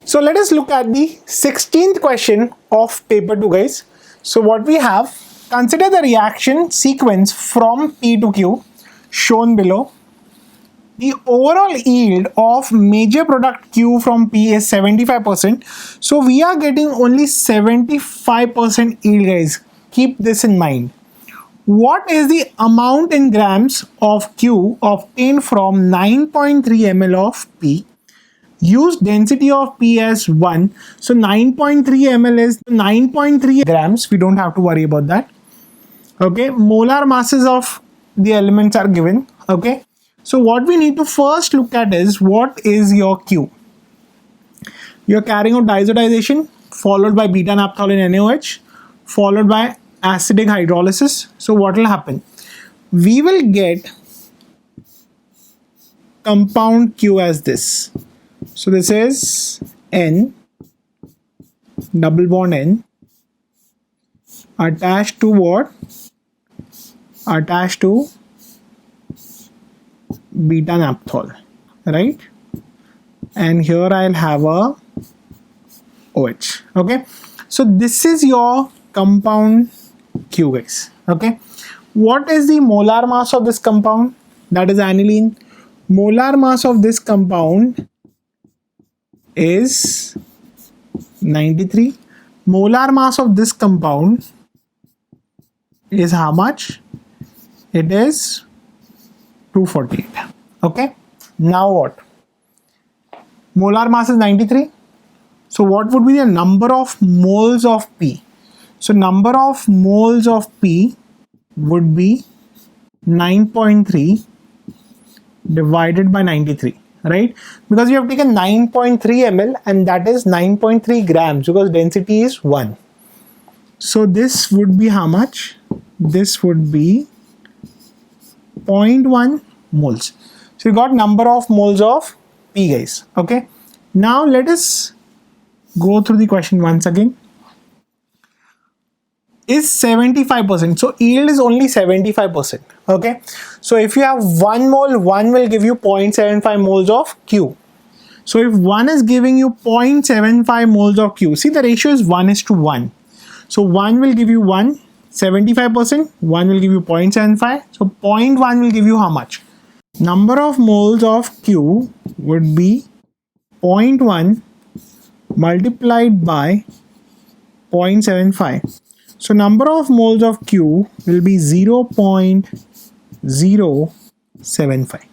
So let us look at the 16th question of paper 2, guys. So what we have, consider the reaction sequence from P to Q shown below. The overall yield of major product Q from P is 75%. So we are getting only 75% yield, guys. Keep this in mind. What is the amount in grams of Q obtained from 9.3 ml of P? Use density of P as 1. So 9.3 ml is 9.3 grams. We don't have to worry about that. Okay. Molar masses of the elements are given. Okay. So what we need to first look at is what is your Q. You're carrying out diazotization followed by beta naphthalene NaOH followed by acidic hydrolysis. So what will happen? We will get compound Q as this. So this is N, double bond N, attached to what? Attached to beta naphthol, right? And here I'll have a OH. Okay. So this is your compound Q, guys. Okay. What is the molar mass of this compound? That is aniline. Molar mass of this compound is 93. Molar mass of this compound is how much? It is 248. Okay. Now what? Molar mass is 93. So what would be the number of moles of P? So number of moles of P would be 9.3 divided by 93, right? Because you have taken 9.3 ml and that is 9.3 grams because density is 1. So this would be how much? This would be 0.1 moles. So you got number of moles of P, guys. Okay. Now let us go through the question once again. Is 75%. So yield is only 75%. Okay. So if you have 1 mole, 1 will give you 0.75 moles of Q. So if 1 is giving you 0.75 moles of Q, see the ratio is 1:1. So 1 will give you 1, 75%, 1 will give you 0.75. So 0.1 will give you how much? Number of moles of Q would be 0.1 multiplied by 0.75. So number of moles of Q will be 0.075,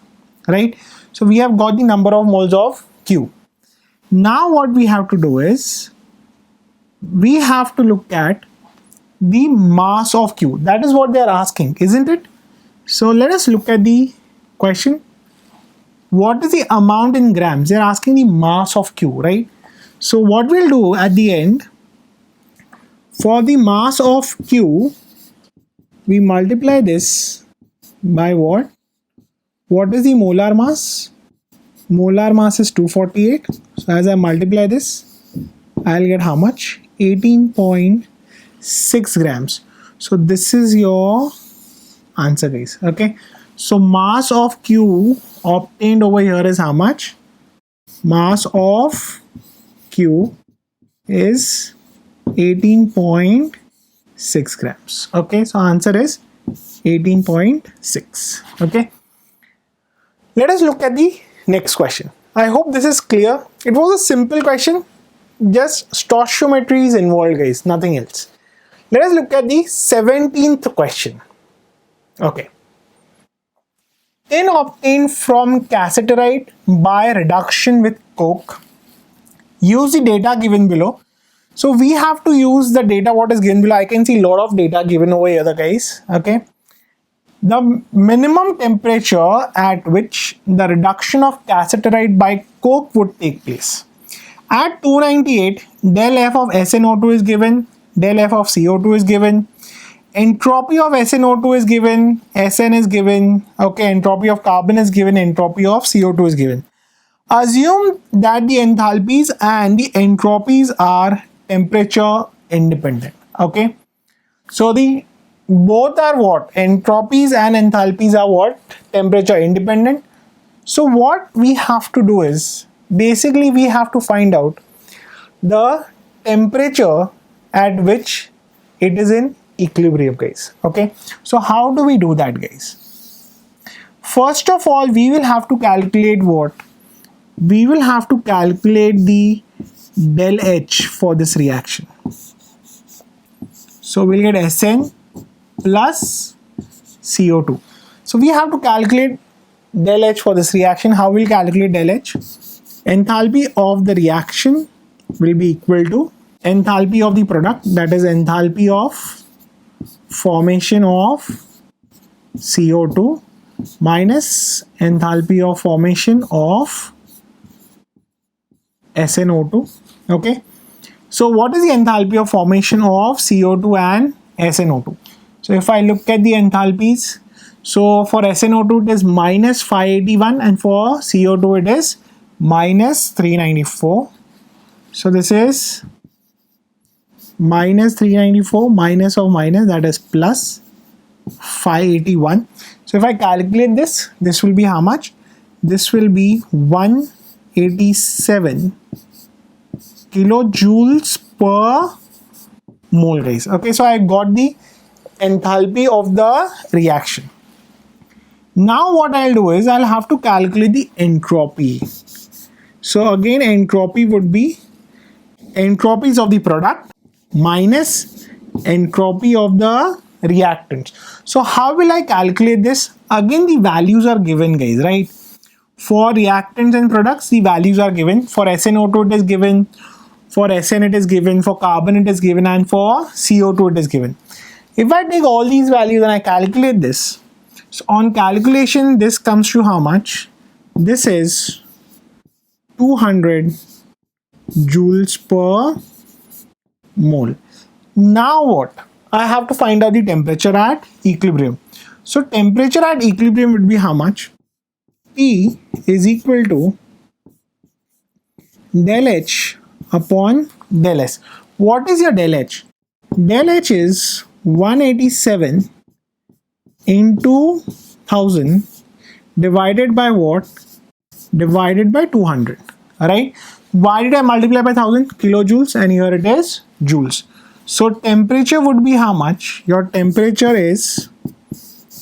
right? So we have got the number of moles of Q. Now what we have to do is we have to look at the mass of Q. That is what they are asking, isn't it? So let us look at the question. What is the amount in grams? They are asking the mass of Q, right? So what we'll do at the end, for the mass of Q, we multiply this by what? What is the molar mass? Molar mass is 248. So as I multiply this, I'll get how much? 18.6 grams. So this is your answer, guys. Okay. So mass of Q obtained over here is how much? Mass of Q is 18.6 grams. Okay, so answer is 18.6. Okay, let us look at the next question. I hope this is clear. It was a simple question, just stoichiometry is involved, guys, nothing else. Let us look at the 17th question. Okay. Tin obtained from cassiterite by reduction with coke. Use the data given below. So we have to use the data what is given below. I can see a lot of data given over here, guys. Okay. The minimum temperature at which the reduction of cassiterite by coke would take place. At 298, del F of SnO2 is given, del F of CO2 is given, entropy of SnO2 is given, Sn is given, okay, entropy of carbon is given, entropy of CO2 is given. Assume that the enthalpies and the entropies are temperature independent. Okay, so the both are what? Entropies and enthalpies are what? Temperature independent. So what we have to do is basically we have to find out the temperature at which it is in equilibrium, guys. Okay, so how do we do that, guys? First of all, we will have to calculate what? We will have to calculate the del H for this reaction. So we'll get Sn plus CO2. So we have to calculate del H for this reaction. How will calculate del H? Enthalpy of the reaction will be equal to enthalpy of the product, that is enthalpy of formation of CO2 minus enthalpy of formation of SnO2. Okay, so what is the enthalpy of formation of CO2 and SnO2? So if I look at the enthalpies, so for SnO2 it is minus 581 and for CO2 it is minus 394. So this is minus 394 minus of minus, that is plus 581. So if I calculate this, this will be how much? This will be 187 kilojoules per mole, guys. Okay, so I got the enthalpy of the reaction. Now what I'll do is I'll have to calculate the entropy. So again, entropy would be entropies of the product minus entropy of the reactants. So how will I calculate this? Again, the values are given, guys, right? For reactants and products, the values are given. For SnO2 it is given, for Sn it is given, for carbon it is given, and for CO2 it is given. If I take all these values and I calculate this, so on calculation this comes to how much? This is 200 joules per mole. Now what? I have to find out the temperature at equilibrium. So temperature at equilibrium would be how much? P is equal to del H upon del S. What is your del H? Del H is 187 into 1000 divided by what? Divided by 200. Alright. Why did I multiply by 1000? Kilojoules, and here it is joules. So temperature would be how much? Your temperature is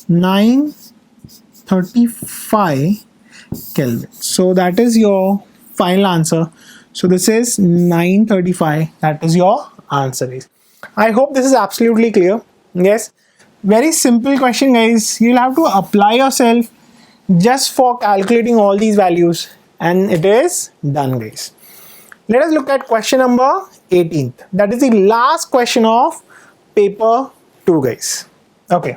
935 Kelvin. So that is your final answer. So this is 935. That is your answer, guys. I hope this is absolutely clear. Yes, very simple question, guys. You'll have to apply yourself just for calculating all these values, and it is done, guys. Let us look at question number 18th. That is the last question of paper 2, guys. Okay.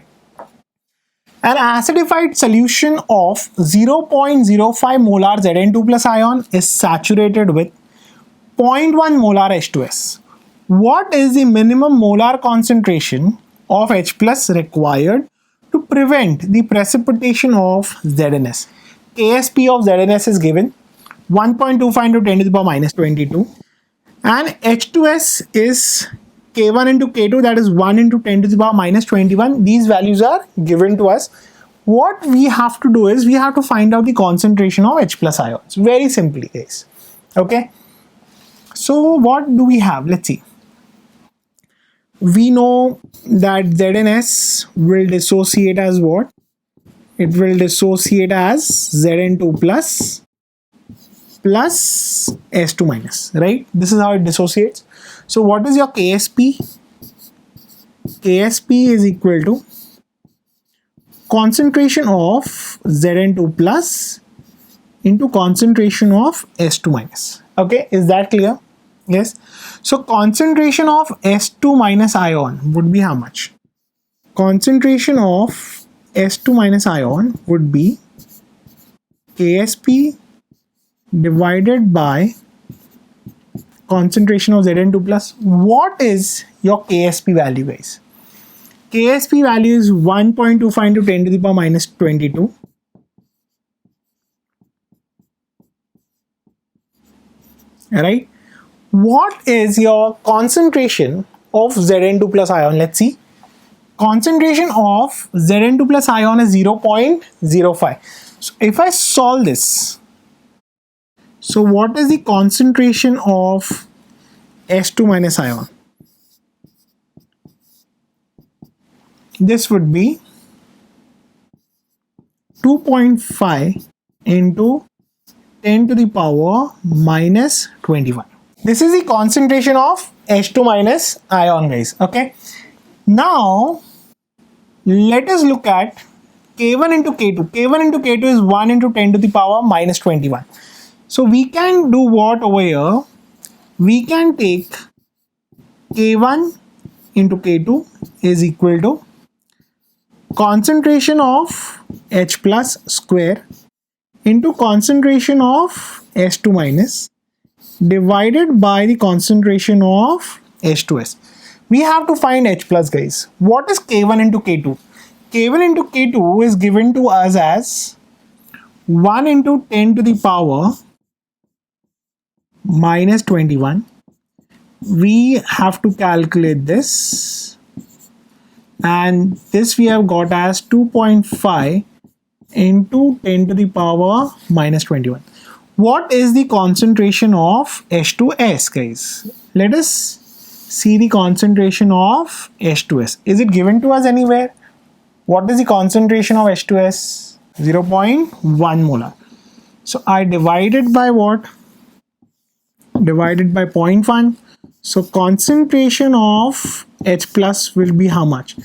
An acidified solution of 0.05 molar Zn2 plus ion is saturated with 0.1 molar H2S. What is the minimum molar concentration of H plus required to prevent the precipitation of ZnS? KSP of ZnS is given 1.25 into 10 to the power minus 22, and H2S is K1 into K2, that is 1 into 10 to the power minus 21. These values are given to us. What we have to do is we have to find out the concentration of H plus ions. Very simply, guys. Okay. So what do we have? Let's see. We know that ZnS will dissociate as what? It will dissociate as Zn2 plus S2 minus, right? This is how it dissociates. So what is your KSP? KSP is equal to concentration of Zn2 plus into concentration of S2 minus. Okay, is that clear? Yes. So concentration of S2 minus ion would be how much? Concentration of S2 minus ion would be KSP divided by concentration of Zn2 plus. What is your KSP value, guys? KSP value is 1.25 into 10 to the power minus 22. Alright. What is your concentration of Zn2 plus ion? Let's see. Concentration of Zn2 plus ion is 0.05. So if I solve this, so what is the concentration of S2 minus ion. This would be 2.5 into 10 to the power minus 21. This is the concentration of H2 minus ion, guys. Okay. Now, let us look at K1 into K2. K1 into K2 is 1 into 10 to the power minus 21. So we can do what over here? We can take K1 into K2 is equal to concentration of H plus square into concentration of S2 minus divided by the concentration of H2S. We have to find H plus, guys. What is K1 into K2? K1 into K2 is given to us as 1 into 10 to the power minus 21. We have to calculate this, and this we have got as 2.5 into 10 to the power minus 21. What is the concentration of H2S, guys? Let us see the concentration of H2S. Is it given to us anywhere? What is the concentration of H2S? 0.1 molar. So I divided by what? Divided by 0.1. So concentration of H plus will be how much?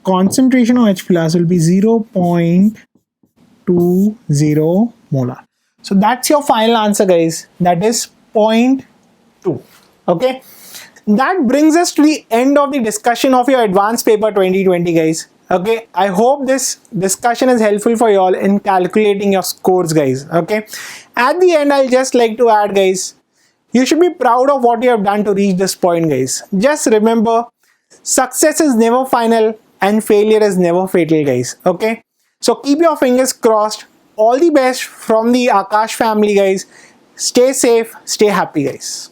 Concentration of H plus will be 0.20 molar. So that's your final answer, guys. That is 0.2. Okay. That brings us to the end of the discussion of your advanced paper 2020, guys. Okay. I hope this discussion is helpful for you all in calculating your scores, guys. Okay. At the end, I'll just like to add, guys, you should be proud of what you have done to reach this point, guys. Just remember, success is never final and failure is never fatal, guys. Okay. So keep your fingers crossed. All the best from the Akash family, guys. Stay safe, stay happy, guys.